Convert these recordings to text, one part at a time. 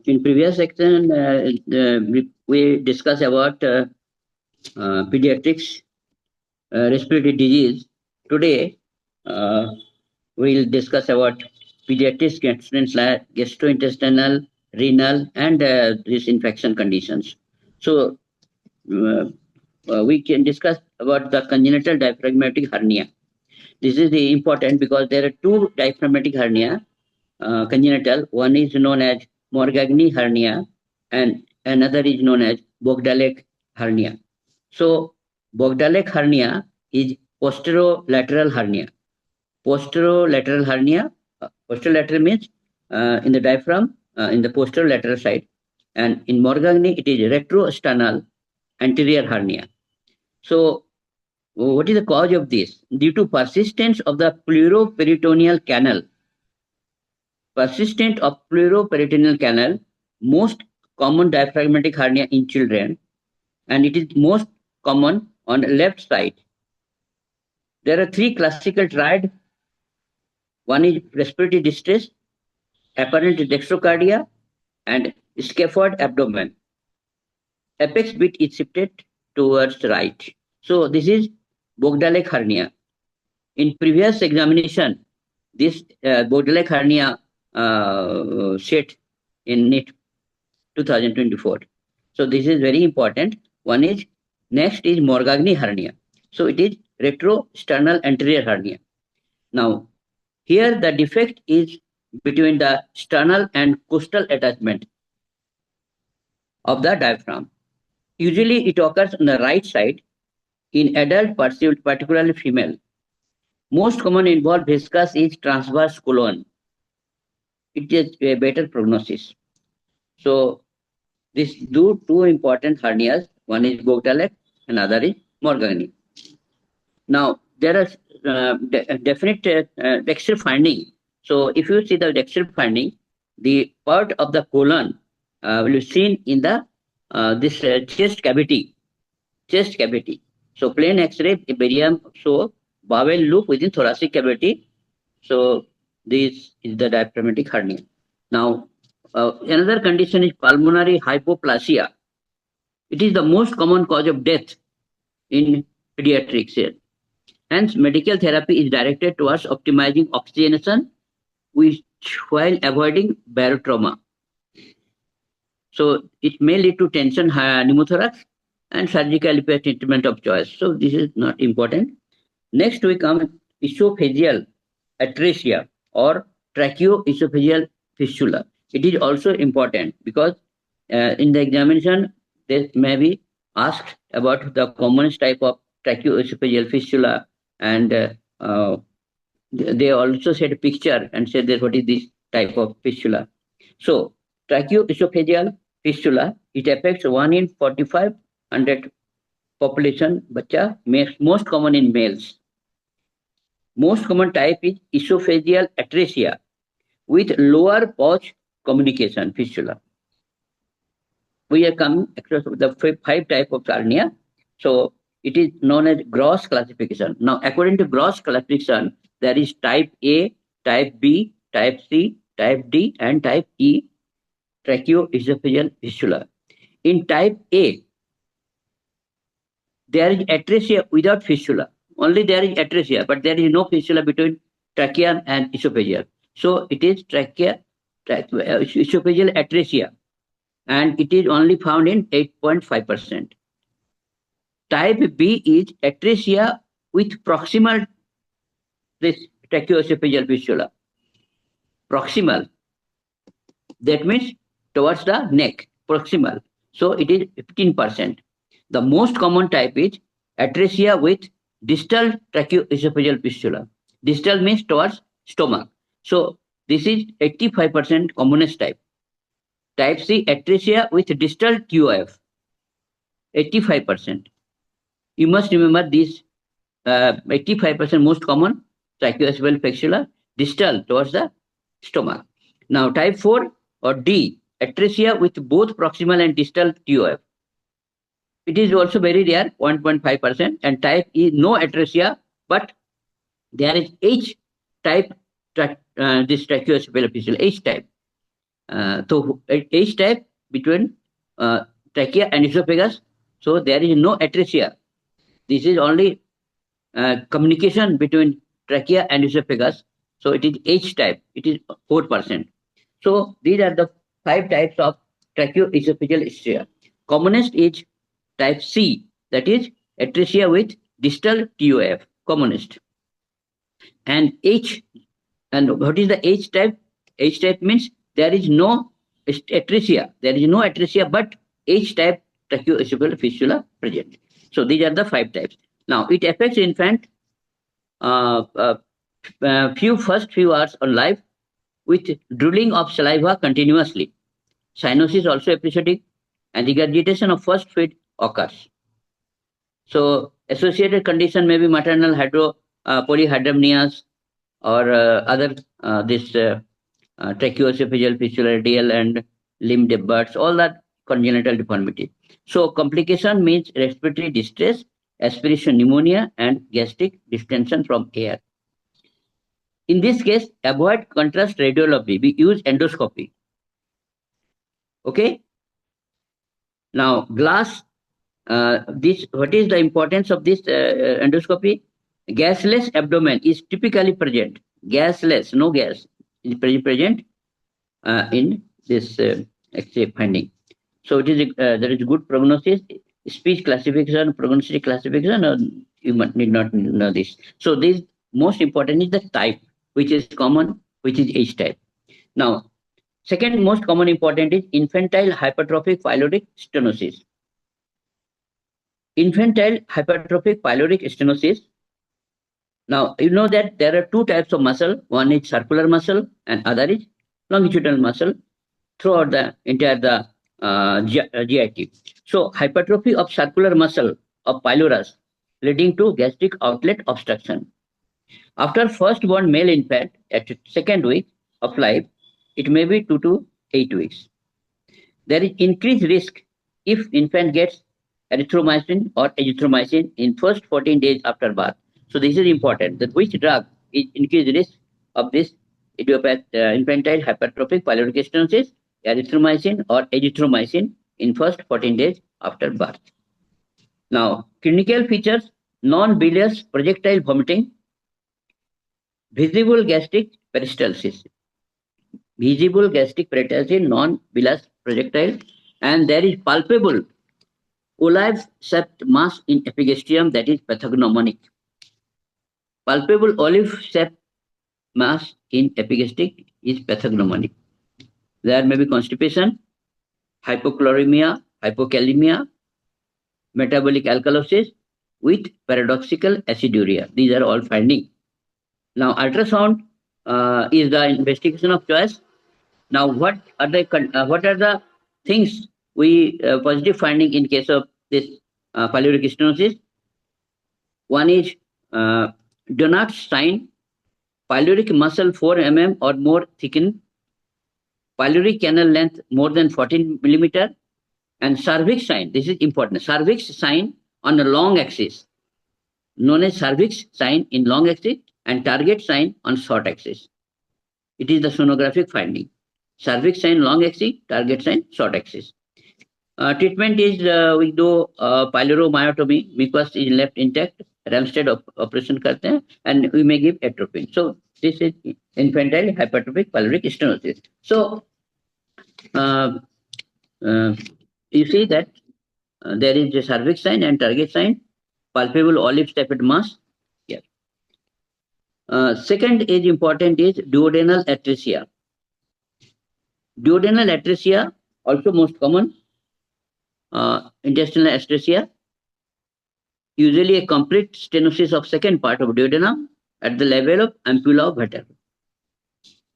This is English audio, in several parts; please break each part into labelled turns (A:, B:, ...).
A: In previous section, we discussed about pediatrics, respiratory disease. Today, we'll discuss about pediatrics, gastrointestinal, renal, and these infection conditions. So, we can discuss about the congenital diaphragmatic hernia. This is the important because there are two diaphragmatic hernia, congenital. One is known as Morgagni hernia, and another is known as Bogdalek hernia. So, Bogdalek hernia is posterolateral hernia. Posterolateral hernia, posterolateral means in the diaphragm, in the posterolateral side, and in Morgagni it is retrosternal anterior hernia. So, what is the cause of this? Due to persistence of the pleuroperitoneal canal. Persistent of pleuroperitoneal canal, most common diaphragmatic hernia in children, and it is most common on the left side. There are three classical triad. One is respiratory distress, apparent dextrocardia, and scaphoid abdomen. Apex bit is shifted towards the right. So this is Bogdalek hernia. In previous examination, this Bogdalek hernia set in NEET 2024. So this is very important. One is, next is Morgagni hernia. So it is retrosternal anterior hernia. Now, here the defect is between the sternal and costal attachment of the diaphragm. Usually it occurs on the right side in adult, particularly female. Most common involved viscous is transverse colon. It is a better prognosis. So these two important hernias, one is Bogdalek, another is Morgagni. Now there are definite texture finding. So if you see the texture finding, the part of the colon will be seen in the this chest cavity. So plain X-ray barium show bowel loop within thoracic cavity. So this is the diaphragmatic hernia. Now another condition is pulmonary hypoplasia. It is the most common cause of death in pediatrics here. Hence, medical therapy is directed towards optimizing oxygenation while avoiding barotrauma. So it may lead to tension pneumothorax and surgical treatment of choice. So this is not important. Next we come esophageal atresia or tracheoesophageal fistula. It is also important because in the examination they may be asked about the commonest type of tracheoesophageal fistula, and they also said a picture and said that what is this type of fistula. So tracheoesophageal fistula, it affects 1 in 4,500 population bacha, most common in males. Most common type is esophageal atresia with lower pouch communication fistula. We have come across the 5 types of hernia. So it is known as gross classification. Now, according to gross classification, there is type A, type B, type C, type D, and type E tracheoesophageal fistula. In type A, there is atresia without fistula. Only there is atresia, but there is no fistula between trachea and esophageal. So it is esophageal atresia, and it is only found in 8.5%. Type B is atresia with proximal this tracheoesophageal fistula. Proximal. That means towards the neck, proximal. So it is 15%. The most common type is atresia with distal tracheoesophageal fistula. Distal means towards stomach. So this is 85% commonest type. Type C, atresia with distal TOF, 85%. You must remember this 85% most common tracheoesophageal fistula, distal towards the stomach. Now type 4 or D, atresia with both proximal and distal TOF. It is also very rare, 1.5%, and type E, no atresia, but there is H type this tracheoesophageal fistula, H type. So H type between trachea and esophagus. So there is no atresia. This is only communication between trachea and esophagus. So it is H type. It is 4%. So these are the 5 types of tracheoesophageal hysteria. Commonest is type C, that is atresia with distal TOF, commonest. And H, and what is the H type? H type means there is no atresia. There is no atresia, but H type tracheoesophageal fistula present. So these are the 5 types. Now it affects infant first few hours on life with drooling of saliva continuously. Cyanosis also episodic, and regurgitation of first feed occurs. So associated condition may be maternal polyhydramnias or other tracheoesophageal fistula radial and limb debarts, all that congenital deformity. So complication means respiratory distress, aspiration pneumonia, and gastric distension from air. In this case, avoid contrast radiology. We use endoscopy. Okay. Now, glass. What is the importance of this endoscopy? Gasless abdomen is typically present. Gasless, no gas, is present in this X-ray finding. So it is there is good prognosis, speech classification, prognostic classification. You need not know this. So this most important is the type, which is common, which is H type. Now, second most common important is infantile hypertrophic pyloric stenosis. Infantile hypertrophic pyloric stenosis. Now, you know that there are 2 types of muscle. One is circular muscle and other is longitudinal muscle throughout the entire GIT. So, hypertrophy of circular muscle of pylorus leading to gastric outlet obstruction. After first-born male infant at 2nd week of life, it may be 2 to 8 weeks. There is increased risk if infant gets erythromycin or azithromycin in first 14 days after birth. So this is important, that which drug is increased risk of this infantile hypertrophic pyloric stenosis, erythromycin or azithromycin in first 14 days after birth. Now, clinical features: non-bilious projectile vomiting, visible gastric peristalsis, non-bilious projectile, and there is palpable olive-shaped mass in epigastrium, that is pathognomonic. Palpable olive-shaped mass in epigastric is pathognomonic. There may be constipation, hypochloremia, hypokalemia, metabolic alkalosis with paradoxical aciduria. These are all findings. Now, ultrasound is the investigation of choice. Now, what are the things we positive finding in case of this pyloric stenosis? One is Donat's sign, pyloric muscle 4 mm or more thickened, pyloric canal length more than 14 millimeter, and cervix sign. This is important. Cervix sign on a long axis, known as cervix sign in long axis, and target sign on short axis. It is the sonographic finding. Cervix sign long axis, target sign short axis. Treatment is we do pyloromyotomy, mucus is left intact, Ramstead operation karte hain, and we may give atropine. So this is infantile hypertrophic pyloric stenosis. So you see that there is a cervix sign and target sign, palpable olive-shaped mass. Yeah. Second is important is duodenal atresia. Duodenal atresia also most common. Intestinal atresia, usually a complete stenosis of second part of duodenum at the level of ampulla of Vater.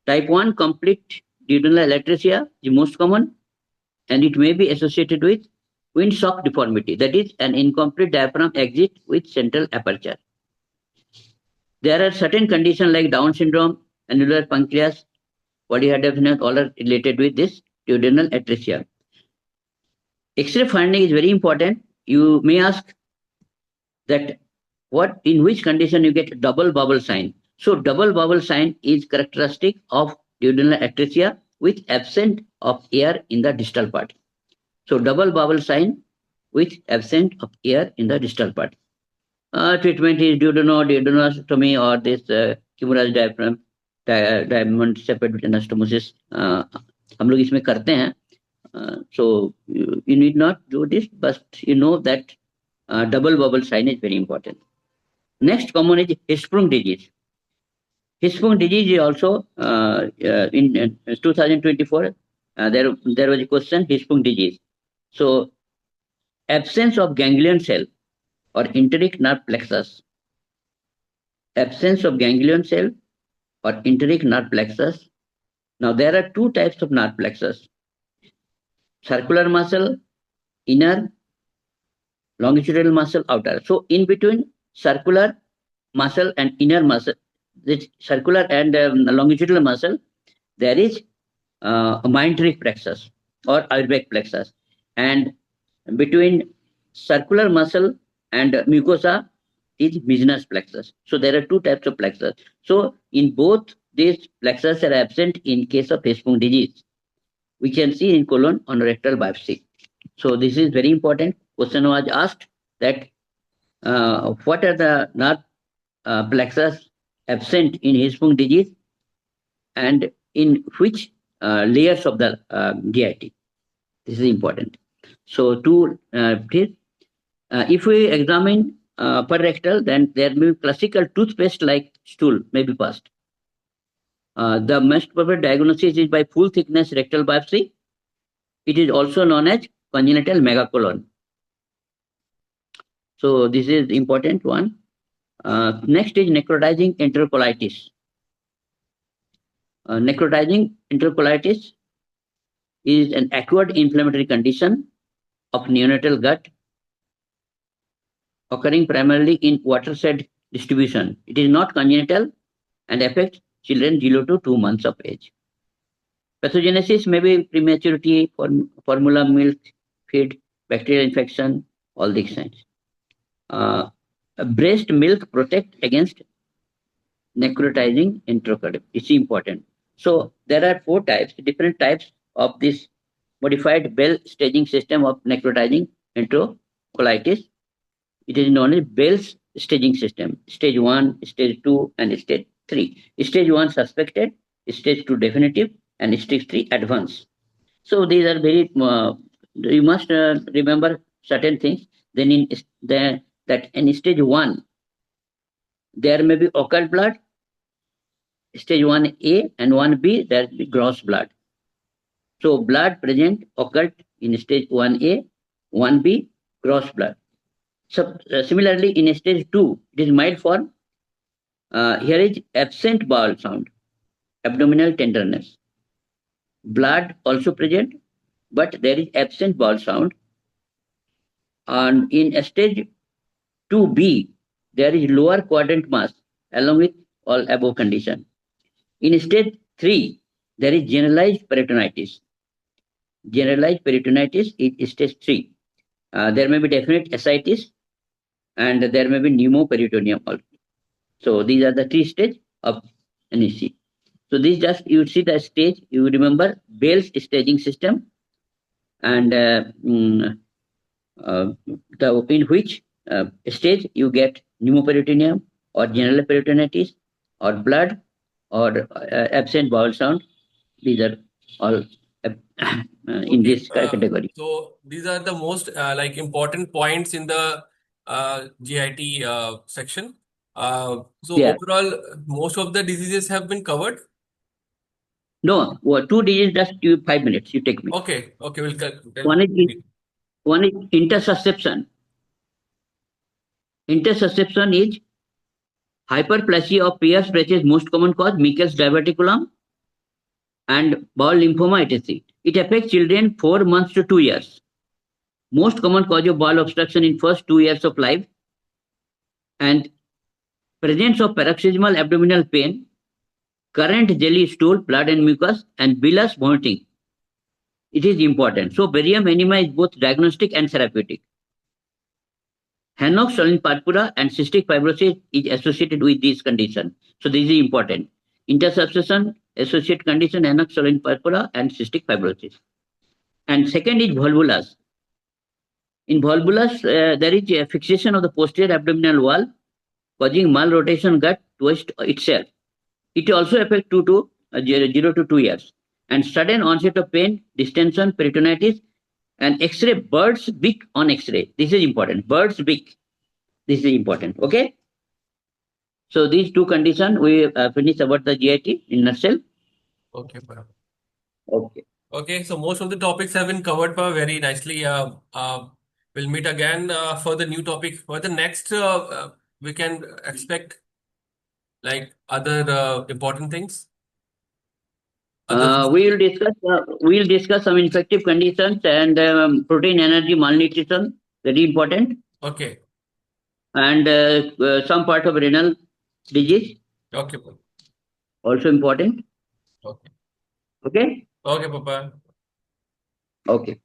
A: Type 1 complete duodenal atresia is most common, and it may be associated with windshock deformity, that is an incomplete diaphragm exit with central aperture. There are certain conditions like Down syndrome, annular pancreas, body heart deafness, all are related with this duodenal atresia. X-ray finding is very important. You may ask that in which condition you get double bubble sign. So double bubble sign is characteristic of duodenal atresia, with absence of air in the distal part. So double bowel sign with absence of air in the distal part. Treatment is duodenectomy or this humorous diaphragm diamond separated anastomosis हम लोग इसमें करते हैं. So you need not do this, but you know that double bubble sign is very important. Next common is Hirschsprung disease. Hirschsprung disease is also in 2024 there was a question Hirschsprung disease. So absence of ganglion cell or enteric nerve plexus. Absence of ganglion cell or enteric nerve plexus. Now there are two types of nerve plexus. Circular muscle, inner, longitudinal muscle, outer. So in between circular muscle and inner muscle, this circular and longitudinal muscle, there is a myenteric plexus or Ayurvedic plexus. And between circular muscle and mucosa is Meissner's plexus. So there are two types of plexus. So in both these plexus are absent in case of Hirschsprung disease. We can see in colon on rectal biopsy. So this is very important. Question was asked that what are the nerve plexus absent in Hirschsprung disease and in which layers of the GIT. This is important. So if we examine per rectal, then there may be classical toothpaste like stool may be passed. The most proper diagnosis is by full thickness rectal biopsy. It is also known as congenital megacolon. So this is important one. Next is necrotizing enterocolitis. Necrotizing enterocolitis is an acquired inflammatory condition of neonatal gut occurring primarily in watershed distribution. It is not congenital and affects children 0 to 2 months of age. Pathogenesis may be prematurity, formula milk, feed, bacterial infection, all these signs. Breast milk protect against necrotizing enterocolitis. It's important. So there are 4 types, different types of this modified Bell staging system of necrotizing enterocolitis. It is known as Bell's staging system. Stage 1, stage 2, and stage 3. Stage 1 suspected, stage 2 definitive, and stage 3 advanced. So these are very, you must remember certain things. Then in stage 1, there may be occult blood. Stage 1A and 1B, there will be gross blood. So blood present occult in stage 1A, 1B, gross blood. So similarly, in stage 2, it is mild form. Here is absent bowel sound, abdominal tenderness. Blood also present, but there is absent bowel sound. And in stage 2B, there is lower quadrant mass along with all above condition. In stage 3, there is generalized peritonitis. Generalized peritonitis is stage 3. There may be definite ascites and there may be pneumoperitoneum also. So these are the 3 stages of NEC. So this just, you see the stage, you remember Bell's staging system and in which stage you get pneumoperitoneum or general peritonitis or blood or absent bowel sound. These are all in this category.
B: So these are the most important points in the GIT section. Overall, most of the diseases have been covered.
A: No, 2 diseases, just 5 minutes. You take me.
B: Okay, we'll
A: one is intersusception. Intersusception is hyperplasia of Pierce Breches, most common cause, Meckel's diverticulum, and bowel lymphoma, etc. It affects children 4 months to 2 years. Most common cause of bowel obstruction in first 2 years of life, and presence of paroxysmal abdominal pain, current jelly stool, blood and mucus, and bilious vomiting. It is important. So barium enema is both diagnostic and therapeutic. Hanox solin purpura and cystic fibrosis is associated with this condition. So this is important. Intersusception associate condition anaxolin purpura and cystic fibrosis. And second is volvulus. In volvulus, there is a fixation of the posterior abdominal wall, causing malrotation gut twist itself. It also affects 0 to 2 years. And sudden onset of pain, distension, peritonitis, and X-ray bird's beak on X-ray. This is important. Bird's beak. This is important. Okay. So these two conditions we finish about the GIT in nutshell.
B: Okay.
A: Okay.
B: Okay. So most of the topics have been covered very nicely. We'll meet again for the new topic. For the next, we can expect like other important things.
A: We'll discuss some infective conditions and protein energy malnutrition. Very important.
B: Okay.
A: And some part of renal disease.
B: Okay.
A: Also important.
B: Okay.
A: Okay.
B: Okay, Papa.
A: Okay.